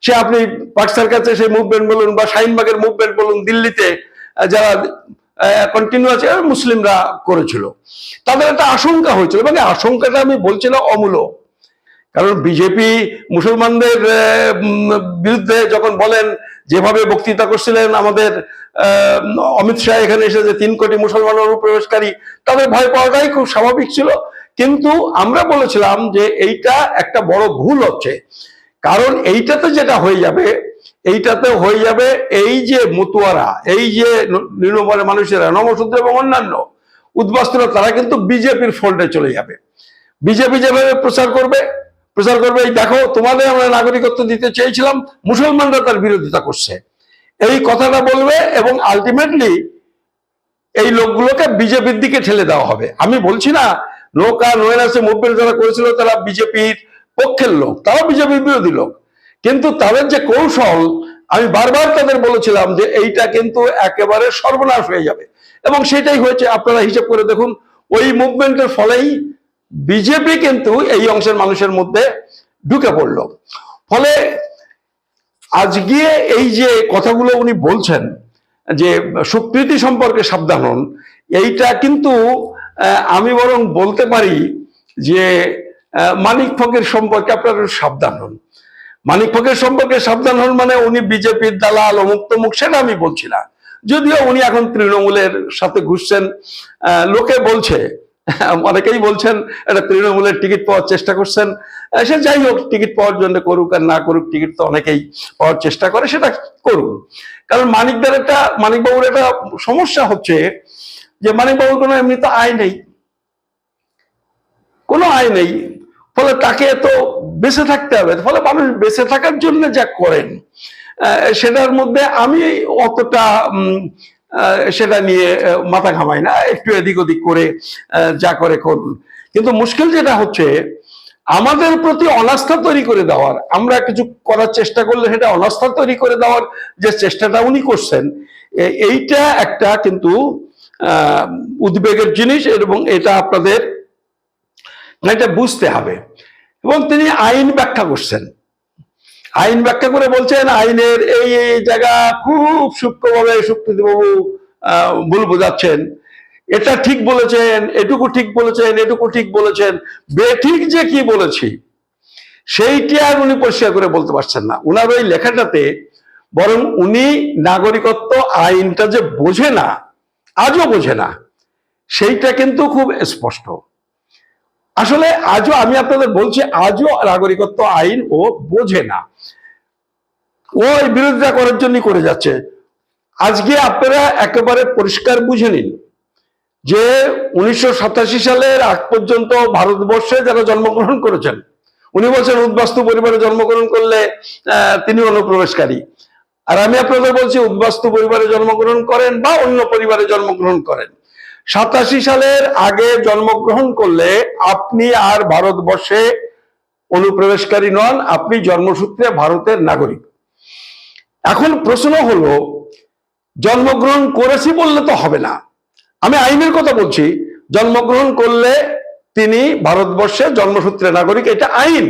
সে আপনি পার্ক সার্কাসে সেই মুভমেন্ট বলুন বা শাহিনবাগের মুভমেন্ট বলুন, দিল্লিতে যারা কন্টিনিউয়াস মুসলিমরা করেছিল, তাদের একটা আশঙ্কা হয়েছিল, এবং আশঙ্কাটা আমি বলছি না অমূলক। কারণ বিজেপি মুসলমানদের বিরুদ্ধে যখন বলেন, যেভাবে বক্তৃতা করছিলেন আমাদের অমিত শাহ এখানে এসে, যে 3 কোটি মুসলমান অনুপ্রবেশকারী, তাদের ভয় পাওয়াটাই খুব স্বাভাবিক ছিল। কিন্তু আমরা বলেছিলাম যে এইটা একটা বড় ভুল হচ্ছে, কারণ এইটাতে যেটা হয়ে যাবে, এইটাতে হয়ে যাবে এই যে মতুয়ারা, এই যে নিম্নবর্ণের মানুষেরা, নমশূদ্র এবং অন্যান্য উদ্বাস্তুরা, তারা কিন্তু বিজেপির ফোল্ডে চলে যাবে। বিজেপি যেভাবে প্রচার করবে এই দেখো তোমাদের আমরা নাগরিকত্ব দিতে চেয়েছিলাম, মুসলমানরা তার বিরোধিতা করছে, এই কথাটা বলবে, এবং আলটিমেটলি এই লোকগুলোকে বিজেপির দিকে ঠেলে দেওয়া হবে। আমি বলছি না নো এনআরসি মুভমেন্ট যারা করেছিল তারা বিজেপির পক্ষের লোক, তারাও বিজেপির বিরোধী লোক, কিন্তু তাদের যে কৌশল, আমি বারবার তাদের বলেছিলাম যে এইটা কিন্তু একেবারে সর্বনাশ হয়ে যাবে, এবং সেটাই হয়েছে। আপনারা হিসেব করে দেখুন, ওই মুভমেন্টের ফলেই বিজেপি কিন্তু এই অংশের মানুষের মধ্যে ঢুকে পড়ল। ফলে আজকে এই যে কথাগুলো উনি বলছেন যে সুপ্রীতি সম্পর্কে সাবধান হন, এইটা কিন্তু আমি বরং বলতে পারি যে মানিক ফকির সম্পর্কে আপনারা সাবধান হন। মানিক ফকির সম্পর্কে সাবধান হন মানে উনি বিজেপির দালাল, অমুক তমুক, সেটা আমি বলছি না। যদিও উনি এখন তৃণমূলের সাথে ঘুরছেন, লোকে বলছে, অনেকেই বলছেন এটা তৃণমূলের টিকিট পাওয়ার চেষ্টা করছেন। সে যাই হোক, টিকিট পাওয়ার জন্য করুক আর না করুক, টিকিট তো অনেকেই পাওয়ার চেষ্টা করে, সেটা করুন। কারণ মানিকবাবুর একটা সমস্যা হচ্ছে যে মানিকবাবুর কোনো এমনি তো আয় নেই, কোনো আয় নেই, ফলে তাকে তো বেঁচে থাকতে হবে। ফলে মানুষ বেঁচে থাকার জন্য যা করেন সেটার মধ্যে আমি অতটা সেটা নিয়ে মাথা ঘামাই না, একটু এদিক ওদিক করে যা করে করুন। কিন্তু মুশকিল যেটা হচ্ছে, আমাদের প্রতি অনাস্থা তৈরি করে দেওয়ার, আমরা কিছু করার চেষ্টা করলে সেটা অনাস্থা তৈরি করে দেওয়ার যে চেষ্টাটা উনি করছেন, এইটা একটা কিন্তু উদ্বেগের জিনিস, এবং এটা আপনাদের এটা বুঝতে হবে। এবং তিনি আইন ব্যাখ্যা করছেন, আইন ব্যাখ্যা করে বলছেন আইনের এই জায়গা খুব সূক্ষ্মভাবে সুপ্রীতিবাবু ভুল বোঝাচ্ছেন, এটা ঠিক বলেছেন, এটুকু ঠিক বলেছেন, এটুকু ঠিক বলেছেন, বেঠিক যে কি বলেছি সেইটি আর উনি পরিষ্কার করে বলতে পারছেন না উনার ওই লেখাটাতে। বরং উনি নাগরিকত্ব আইনটা যে বোঝে না, আজও বোঝে না, সেইটা কিন্তু খুব স্পষ্ট। আসলে আজও আমি আপনাদের বলছি, আজও নাগরিকত্ব আইন ও বোঝে না, ও বিরোধিতা করার জন্য করে যাচ্ছে। আজকে আপনারা একেবারে পরিষ্কার বুঝে নিন যে 1987 সালের আগ পর্যন্ত ভারতবর্ষে যারা জন্মগ্রহণ করেছেন, উনি বলছেন উদ্বাস্তু পরিবারে জন্মগ্রহণ করলে তিনি অনুপ্রবেশকারী, আর আমি আপনাদের বলছি উদ্বাস্তু পরিবারে জন্মগ্রহণ করেন বা অন্য পরিবারে জন্মগ্রহণ করেন, 87 সালের আগে জন্মগ্রহণ করলে আপনি আর ভারতবর্ষে অনুপ্রবেশকারী নন, আপনি জন্মসূত্রে ভারতের নাগরিক। এখন প্রশ্ন হলো, জন্মগ্রহণ করেছি বললে তো হবে না, আমি আইনের কথা বলছি। জন্মগ্রহণ করলে তিনি ভারতবর্ষে জন্মসূত্রে নাগরিক, এটা আইন।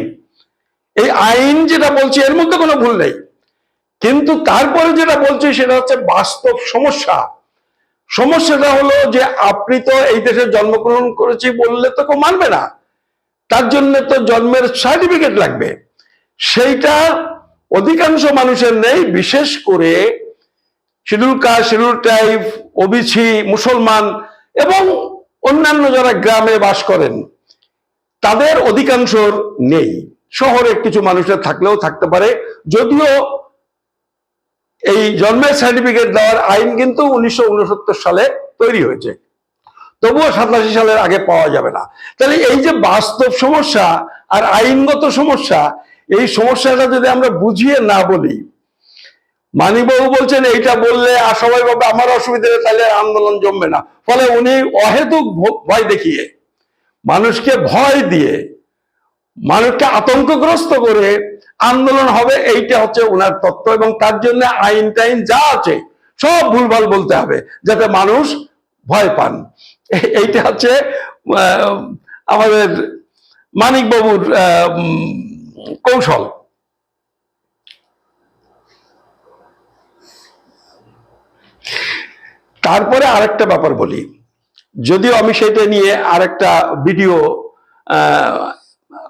এই আইন যেটা বলছি এর মধ্যে কোনো ভুল নেই, কিন্তু তারপরে যেটা বলছি সেটা হচ্ছে বাস্তব সমস্যা। সমস্যাটা হলো যে আপনি তো এই দেশে জন্মগ্রহণ করেছি বললে তো কেউ মানবে না, তার জন্য তো জন্মের সার্টিফিকেট লাগবে। সেইটা অধিকাংশ মানুষের নেই, বিশেষ করে schedule caste, schedule tribe, OBC, মুসলমান এবং অন্যান্য যারা গ্রামে বাস করেন তাদের অধিকাংশর নেই। শহরে কিছু মানুষের থাকলেও থাকতে পারে, যদিও এই জন্মের সার্টিফিকেট দেওয়ার আইন কিন্তু 1969 সালে তৈরি হয়েছে, তবুও 87 সালের আগে পাওয়া যাবে না। তাহলে এই যে বাস্তব সমস্যা, আর আইনগত সমস্যা, এই সমস্যাটা যদি আমরা বুঝিয়ে না বলি, মানিকবাবু বলছেন এইটা বললে সবাই ভাবে আমার অসুবিধা নেই, তাহলে আন্দোলন জমবে না। ফলে উনি অহেতুক ভয় দেখিয়ে, মানুষকে ভয় দিয়ে, মানুষকে আতঙ্কগ্রস্ত করে আন্দোলন হবে, এইটা হচ্ছে ওনার তত্ত্ব। এবং তার জন্য আইন টাইন যা আছে সব ভুলভাল বলতে হবে যাতে মানুষ ভয় পান। এইটা হচ্ছে আমাদের মানিকবাবুর কৌশল। তারপরে আরেকটা ব্যাপার বলি, যদিও আমি সেটা নিয়ে আরেকটা ভিডিও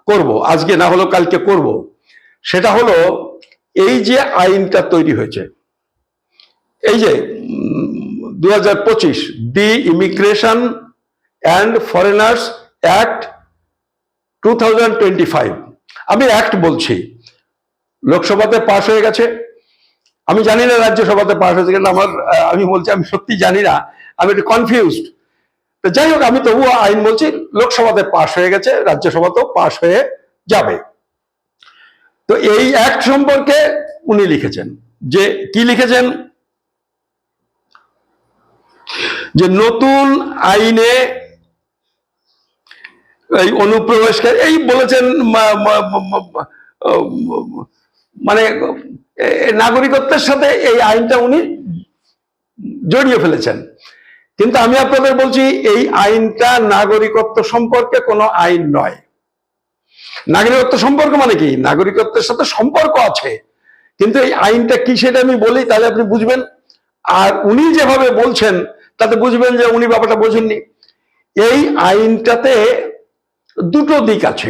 করব, আজকে না হলো কালকে করব। সেটা হলো এই যে আইনটা তৈরি হয়েছে, এই যে 2025 the immigration and foreigners act 2025, আমি অ্যাক্ট বলছি, লোকসভাতে পাশ হয়ে গেছে। আমি জানি না রাজ্যসভাতে পাশ হয়েছে কিনা, আমি বলছি আমি সত্যি জানি না, আমি একটু কনফিউজড। তো যাই হোক, আমি তবুও আইন বলছি, লোকসভাতে পাশ হয়ে গেছে, রাজ্যসভাতেও পাশ হয়ে যাবে। তো এই অ্যাক্ট সম্পর্কে উনি লিখেছেন, যে কি লিখেছেন, যে নতুন আইনে এই অনুপ্রবেশকারী, এই বলেছেন মানে নাগরিকত্বের সাথে এই আইনটা উনি জড়িয়ে ফেলেছেন। কিন্তু আমি আপনাদের বলছি, এই আইনটা নাগরিকত্ব সম্পর্কে কোনো আইন নয়। নাগরিকত্ব সম্পর্ক মানে কি, নাগরিকত্বের সাথে সম্পর্ক আছে, কিন্তু এই আইনটা কি সেটা আমি বলি, তাহলে আপনি বুঝবেন। আর উনি যেভাবে বলছেন তাতে বুঝবেন যে উনি ব্যাপারটা বোঝেননি। এই আইনটাতে দুটো দিক আছে,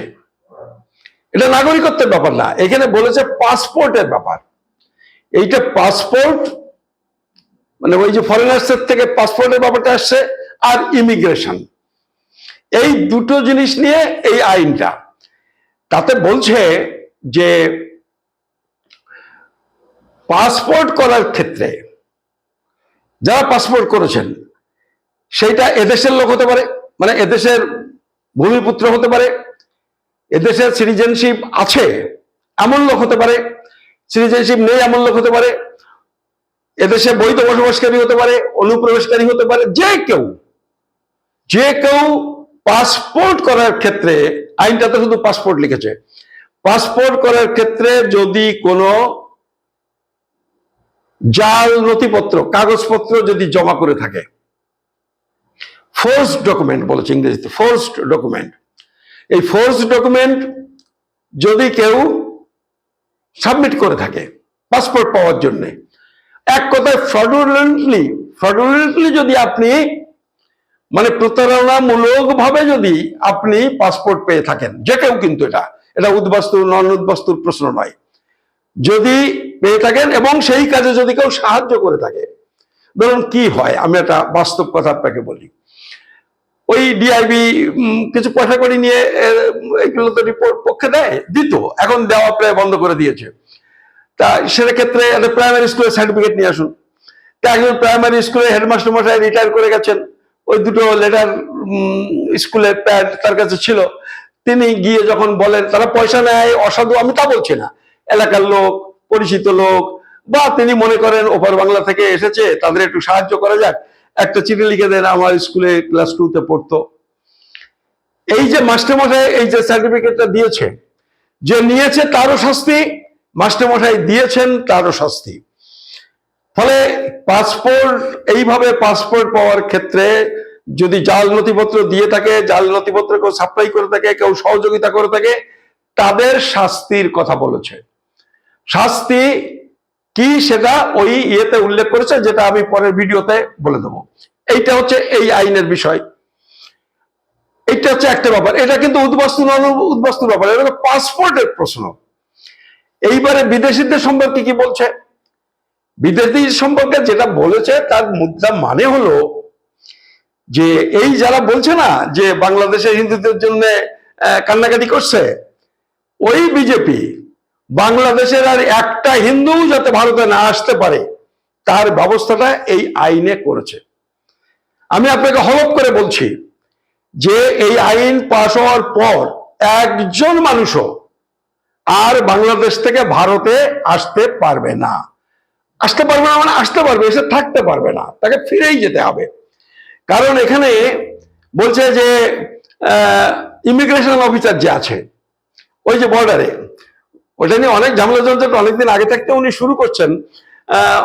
এটা নাগরিকত্বের ব্যাপার না, এখানে বলেছে পাসপোর্টের ব্যাপার। এইটা পাসপোর্ট মানে ওই যে ফরেনার্সের থেকে পাসপোর্টের ব্যাপারটা আসছে, আর ইমিগ্রেশন, এই দুটো জিনিস নিয়ে এই আইনটা। তাতে বলছে যে পাসপোর্ট করার ক্ষেত্রে যারা পাসপোর্ট করেছেন, সেইটা এদেশের লোক হতে পারে, মানে এদেশের ভূমিপুত্র হতে পারে, এদেশের সিটিজেনশিপ আছে এমন লোক হতে পারে, সিটিজেনশিপ নেই এমন লোক হতে পারে, এদেশে বৈধ বসবাসকারী হতে পারে, অনুপ্রবেশকারী হতে পারে, যে কেউ পাসপোর্ট করার ক্ষেত্রে, আইনটাতে শুধু পাসপোর্ট লিখেছে, পাসপোর্ট করার ক্ষেত্রে যদি কোনো জাল নথিপত্র, কাগজপত্র যদি জমা করে থাকে, ফোর্সড ডকুমেন্ট বলেছে ইংরেজিতে, ফোর্সড ডকুমেন্ট, এই ফোর্সড ডকুমেন্ট যদি কেউ সাবমিট করে থাকে পাসপোর্ট পাওয়ার জন্য, এক কথায় ফ্রডুলেন্টলি যদি আপনি, মানে প্রতারণামূলক ভাবে যদি আপনি পাসপোর্ট পেয়ে থাকেন, যে কেউ, কিন্তু এটা উদ্বাস্তু নন উদ্বাস্তুর প্রশ্ন নয়, যদি পেয়ে থাকেন এবং সেই কাজে যদি কেউ সাহায্য করে থাকে, ধরুন কি হয়, আমি একটা বাস্তব কথা আপনাকে বলি, ওই ডিআইবি কিছু পয়সা করে নিয়ে এগুলো তো রিপোর্ট পক্ষে দেয়, দিত, এখন দেওয়া প্রায় বন্ধ করে দিয়েছে। তা সেক্ষেত্রে একটা প্রাইমারি স্কুলের সার্টিফিকেট নিয়ে আসুন। তা একজন প্রাইমারি স্কুলের হেডমাস্টার মশাই রিটায়ার করে গেছেন, ওই দুটো লেটার স্কুলের প্যাড তার কাছে ছিল, তিনি গিয়ে যখন বলেন, তারা পয়সা নেয় অসাধু, আমি তা বলছি না, এলাকার লোক, পরিচিত লোক, বা তিনি মনে করেন ওপার বাংলা থেকে এসেছে, তাদের একটু সাহায্য করা যাক, একটা চিঠি লিখে দেন, আমার স্কুলে ক্লাস 2-তে পড়তো। এই যে মাস্টারমশাই এই যে সার্টিফিকেটটা দিয়েছে, যে নিয়েছে তারও শাস্তি, মাস্টারমশাই দিয়েছেন তারও শাস্তি। ফলে পাসপোর্ট, এইভাবে পাসপোর্ট পাওয়ার ক্ষেত্রে যদি জাল নথিপত্র দিয়ে থাকে, জাল নথিপত্র কেউ সাপ্লাই করে থাকে, কেউ সহযোগিতা করে থাকে, তাদের শাস্তির কথা বলেছে। শাস্তি কি সেটা ওই ইয়েতে উল্লেখ করেছে, যেটা আমি পরের ভিডিওতে বলে দেবো। এইটা হচ্ছে এই আইনের বিষয়, এইটা হচ্ছে একটা ব্যাপার। এটা কিন্তু উদ্বাস্তু নন উদ্বাস্তুর ব্যাপার, এটা পাসপোর্টের প্রশ্ন। এইবারে বিদেশিদের সম্পর্কে কি বলছে, বিদেশি সম্পর্কে যেটা বলেছে তার মুদ্রা মানে হলো যে এই যারা বলছে না যে বাংলাদেশের হিন্দুদের জন্য কান্নাকাটি করছে, ওই বিজেপি বাংলাদেশের আর একটা হিন্দু যাতে ভারতে না আসতে পারে তার ব্যবস্থাটা এই আইনে করেছে। আমি আপনাকে হলফ করে বলছি যে এই আইন পাশ হওয়ার পর একজন মানুষও আর বাংলাদেশ থেকে ভারতে আসতে পারবে না। আসতে পারবে না মানে আসতে পারবে, এসে থাকতে পারবে না, তাকে ফিরেই যেতে হবে। কারণ এখানে বলছে যে ইমিগ্রেশন অফিসার যে আছে ওই যে বর্ডারে, ওটা নিয়ে অনেক ঝামেলা চলছে। অনেকদিন আগে থাকতে উনি শুরু করছেন।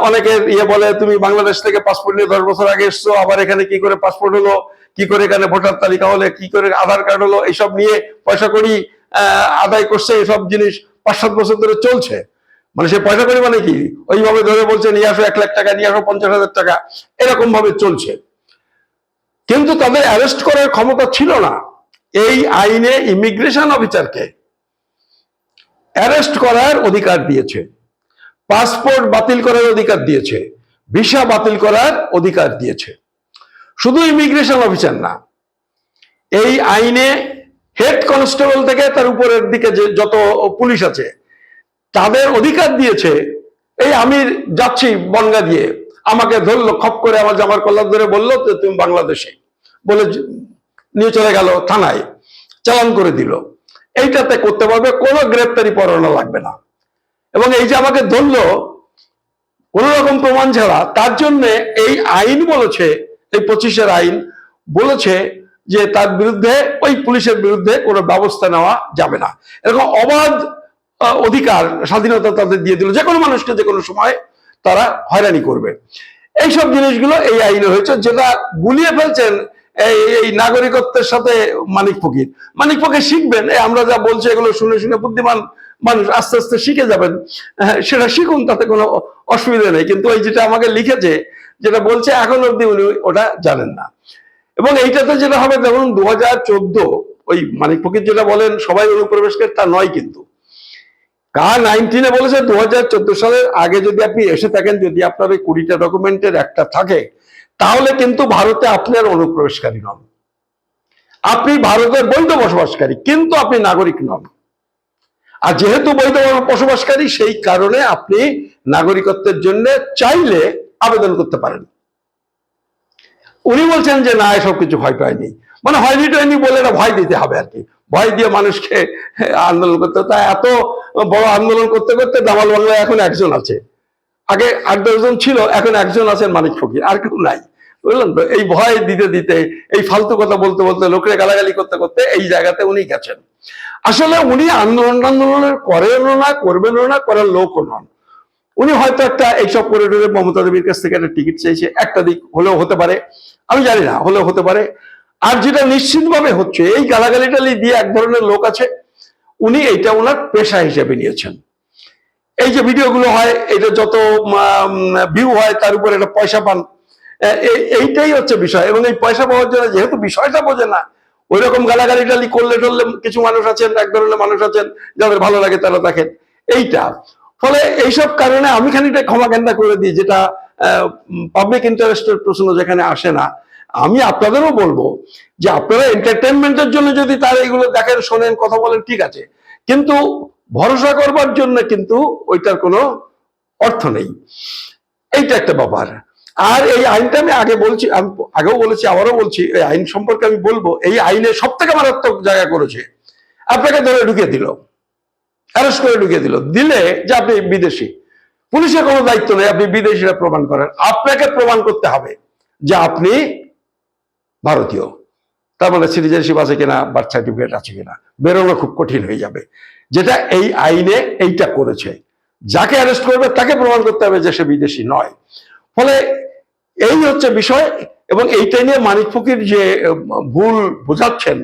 অনেকে বলে তুমি বাংলাদেশ থেকে পাসপোর্ট নিয়ে 10 বছর আগে এসছো, আবার এখানে কি করে পাসপোর্ট হলো, কি করে এখানে ভোটার তালিকা হলে, কি করে আধার কার্ড হলো, এইসব নিয়ে পয়সা কড়ি আদায় করছে। এসব জিনিস 5-7 বছর ধরে চলছে। মানে সে পয়সা কড়ি মানে কি, ওইভাবে ধরে বলছে নিয়ে আসো 1 লাখ টাকা, নিয়ে আসো 50,000 টাকা, এরকম ভাবে চলছে। কিন্তু তাদের অ্যারেস্ট করার ক্ষমতা ছিল না। এই আইনে ইমিগ্রেশন অফিসারকে অ্যারেস্ট করার অধিকার দিয়েছে, পাসপোর্ট বাতিল করার অধিকার দিয়েছে, ভিসা বাতিল করার অধিকার দিয়েছে। শুধু ইমিগ্রেশন অফিসার না, এই আইনে হেড কনস্টেবল থেকে তার উপরের দিকে যে যত পুলিশ আছে তাদের অধিকার দিয়েছে। এই আমি যাচ্ছি বনগা দিয়ে, আমাকে ধরলো খপ করে, আমার জামার কলার ধরে বললো যে তুমি বাংলাদেশে, বলে নিয়ে চলে গেল থানায়, চালান করে দিল। এইটাতে করতে পারবে, কোনো গ্রেপ্তারি পরোয়ানা লাগবে না। এবং এই যে আমাকে ধরলো কোন রকম প্রমাণ ছাড়া, তার জন্য এই আইন বলেছে, এই 25-এর আইন বলেছে যে তার বিরুদ্ধে, ওই পুলিশের বিরুদ্ধে কোনো ব্যবস্থা নেওয়া যাবে না। এরকম অবাধ অধিকার, স্বাধীনতা তাদের দিয়ে দিল, যে কোনো মানুষকে যে কোনো সময় তারা হয়রানি করবে। এইসব জিনিসগুলো এই আইনে হয়েছে, যেটা গুলিয়ে ফেলছেন এই নাগরিকত্বের সাথে মানিক ফকির। মানিক ফকির শিখবেন, আমরা যা বলছি এগুলো শুনে শুনে বুদ্ধিমান মানুষ আস্তে আস্তে শিখে যাবেন। সেটা শিখুন, তাতে কোনো অসুবিধা নেই। কিন্তু ওই যেটা আমাকে লিখেছে, যেটা বলছে, এখন অব্দি উনি ওটা জানেন না। এবং এইটাতে যেটা হবে, দেখুন 2014 ওই মানিক ফকির যেটা বলেন সবাই অনুপ্রবেশকারী, তা নয় কিন্তু। কার 19-এ বলেছে 2014 সালের আগে যদি আপনি এসে থাকেন, যদি আপনার ওই 20টা ডকুমেন্টের একটা থাকে, তাহলে কিন্তু ভারতে আপনি আর অনুপ্রবেশকারী নন। আপনি ভারতের বৈধ বসবাসকারী, কিন্তু আপনি নাগরিক নন। আর যেহেতু বৈধ বসবাসকারী, সেই কারণে আপনি নাগরিকত্বের জন্য চাইলে আবেদন করতে পারেন। উনি বলছেন যে না, এসব কিছু হয়টয় নেই, মানে হয়নি টয়নি বলে না, ভয় দিতে হবে আর কি, ভয় দিয়ে মানুষকে আন্দোলন করতে। তাই এত বড় আন্দোলন করতে করতে দামাল বাংলায় এখন একজন আছে, আগে 8-10 জন ছিল, এখন একজন আছেন মানিক ফকির, আর কেউ নাই। বুঝলেন তো? এই ভয় দিতে দিতে, এই ফালতু কথা বলতে বলতে, লোকের গালাগালি করতে করতে এই জায়গাতে উনি গেছেন। আসলে উনি আন্দোলনের করেনও না, করবেনও না, করার লোকও নন। উনি হয়তো একটা এইসব করিডোরে মমতা দেবীর কাছ থেকে একটা টিকিট চাইছে, একটা দিক হলেও হতে পারে, আমি জানি না, হলেও হতে পারে। আর যেটা নিশ্চিতভাবে হচ্ছে, এই গালাগালিটালি দিয়ে এক ধরনের লোক আছে, উনি এইটা ওনার পেশা হিসেবে নিয়েছেন। এই যে ভিডিওগুলো হয়, এটা যত ভিউ হয় তার উপর একটা পয়সা পান, এইটাই হচ্ছে বিষয়। এবং এই পয়সা পাওয়ার জন্য, যেহেতু বিষয়টা বোঝে না, ওই রকম গালাগালি টালি করলে টললে কিছু মানুষ আছেন, এক ধরনের মানুষ আছেন যাদের ভালো লাগে তারা দেখেন এইটা। ফলে এইসব কারণে আমি খানিকটা ক্ষমা জ্ঞানটা করে দিই, যেটা পাবলিক ইন্টারেস্টের প্রশ্ন যেখানে আসে না। আমি আপনাদেরও বলবো যে আপনারা এন্টারটেনমেন্টের জন্য যদি তারা এইগুলো দেখেন, শোনেন, কথা বলেন, ঠিক আছে, কিন্তু ভরসা করবার জন্য কিন্তু ওইটার কোনো অর্থ নেই। এইটা একটা ব্যাপার। আর এই আইনটা আমি আগে বলছি, আমি আগেও বলেছি, আবারও বলছি, এই আইন সম্পর্কে আমি বলবো, এই আইনে সব থেকে মারাত্মক জায়গা করেছে, আপনাকে ধরে ঢুকিয়ে দিল, অ্যারেস্ট করে ঢুকিয়ে দিল, দিলে যে আপনি বিদেশি, পুলিশের কোনো দায়িত্ব নেই, আপনি বিদেশিরা প্রমাণ করেন, আপনাকে প্রমাণ করতে হবে যে আপনি ভারতীয়। তার মানে সিটিজেনশিপ আছে কিনা, বার্থ সার্টিফিকেট আছে কিনা, বেরোনো খুব কঠিন হয়ে যাবে। যেটা এই আইনে এইটা করেছে, যাকে অ্যারেস্ট করবে তাকে প্রমাণ করতে হবে যে সে বিদেশি নয়। ফলে এই হচ্ছে বিষয়। এবং এইটা নিয়ে মানিক ফকির যে ভুল বোঝাচ্ছেন,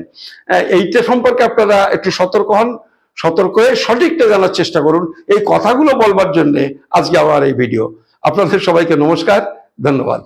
এইটা সম্পর্কে আপনারা একটু সতর্ক হন, সতর্ক হয়ে সঠিকটা জানার চেষ্টা করুন। এই কথাগুলো বলবার জন্য আজকে আমার এই ভিডিও। আপনাদের সবাইকে নমস্কার, ধন্যবাদ।